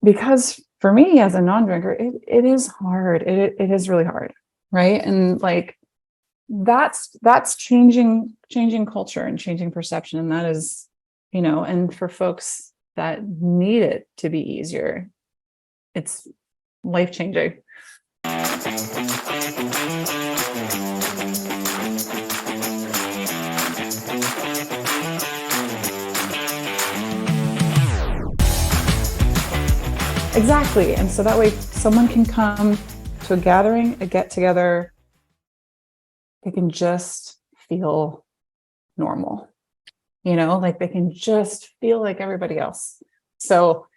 because for me as a non-drinker, it is hard. It is really hard. Right. And like, that's changing culture and changing perception. And that is, and for folks that need it to be easier, it's life-changing. Exactly. And so that way someone can come to a gathering, a get together, they can just feel normal, like they can just feel like everybody else. So,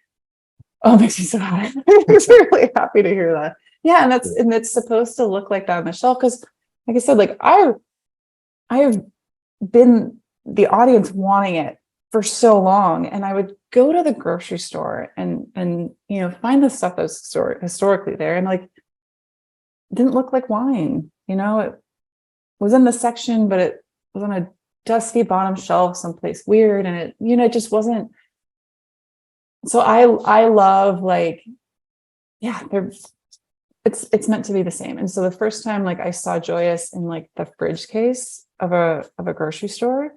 oh, it makes me so happy. I'm really happy to hear that. Yeah. And it's supposed to look like that on the shelf. Cause like I said, like I have been the audience wanting it for so long. And I would go to the grocery store and find the stuff that was historically there. And like, it didn't look like wine, it was in the section, but it was on a dusty bottom shelf someplace weird. And it just wasn't. So I love like, yeah, it's meant to be the same. And so the first time like I saw Joyus in like the fridge case of a grocery store,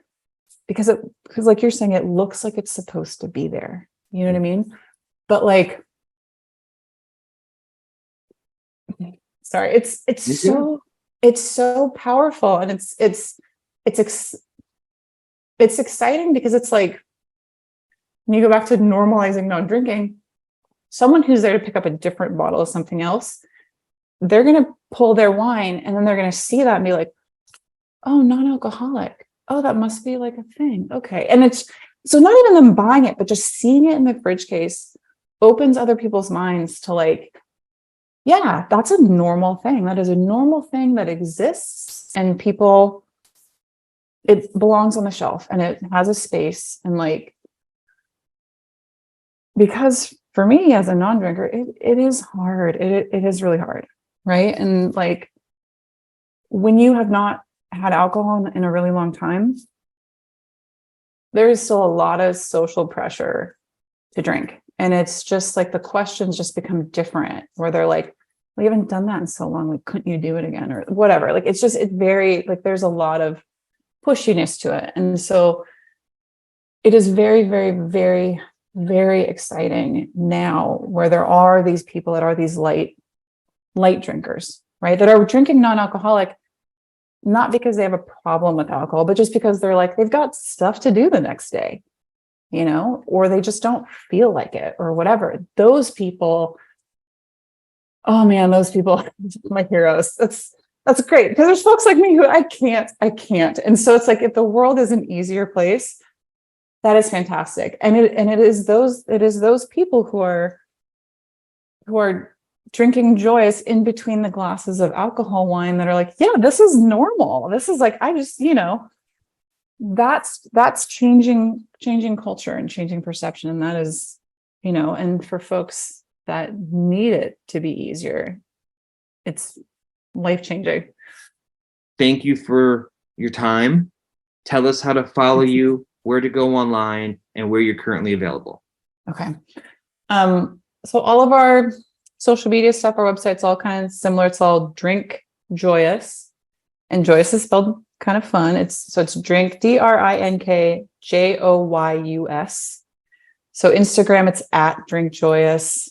because like you're saying, it looks like it's supposed to be there. You know what I mean? But like, sorry, it's so powerful, and it's exciting because it's like, when you go back to normalizing non-drinking, someone who's there to pick up a different bottle of something else, they're going to pull their wine and then they're going to see that and be like, oh, non-alcoholic. Oh, that must be like a thing. Okay. And it's so not even them buying it, but just seeing it in the fridge case opens other people's minds to like, yeah, that's a normal thing. That is a normal thing that exists, and people, it belongs on the shelf and it has a space. And like, because for me as a non-drinker, it is hard. It is really hard. Right. And like, when you have not had alcohol in a really long time, there is still a lot of social pressure to drink. And it's just like the questions just become different, where they're like, we haven't done that in so long. Like, couldn't you do it again or whatever? Like, it's very, like, there's a lot of pushiness to it. And so it is very, very, very, very exciting now, where there are these people that are these light drinkers, right? That are drinking non-alcoholic, not because they have a problem with alcohol, but just because they're like, they've got stuff to do the next day, or they just don't feel like it or whatever. Those people, oh man, those people, my heroes. That's great, because there's folks like me who I can't. And so it's like, if the world is an easier place, that is fantastic. And it is those people who are drinking Joyus in between the glasses of alcohol wine that are like, yeah, this is normal. This is like, I just, that's changing culture and changing perception. And that is, and for folks that need it to be easier, it's life-changing. Thank you for your time. Tell us how to follow you, where to go online, and where you're currently available. Okay. So all of our social media stuff, our website's all kind of similar. It's all Drink Joyus, and Joyus is spelled kind of fun. It's drink, DRINKJOYUS. So Instagram, it's at Drink Joyus.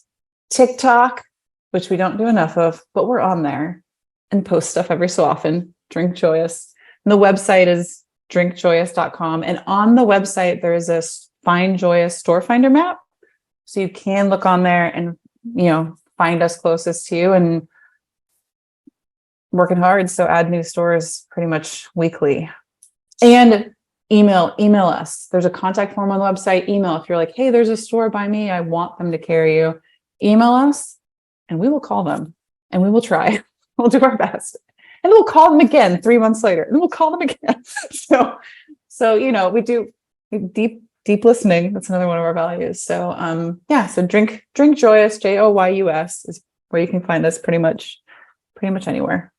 TikTok, which we don't do enough of, but we're on there and post stuff every so often, Drink Joyus. And the website is drinkjoyus.com. And on the website, there is a Find Joyus store finder map. So you can look on there and, find us closest to you, and working hard. So add new stores pretty much weekly. And email us. There's a contact form on the website. Email if you're like, hey, there's a store by me, I want them to carry you. Email us and we will call them, and we will try. We'll do our best. And we'll call them again 3 months later, and we'll call them again. So we do deep listening. That's another one of our values. So so drink Joyus, Joyus, is where you can find us pretty much anywhere.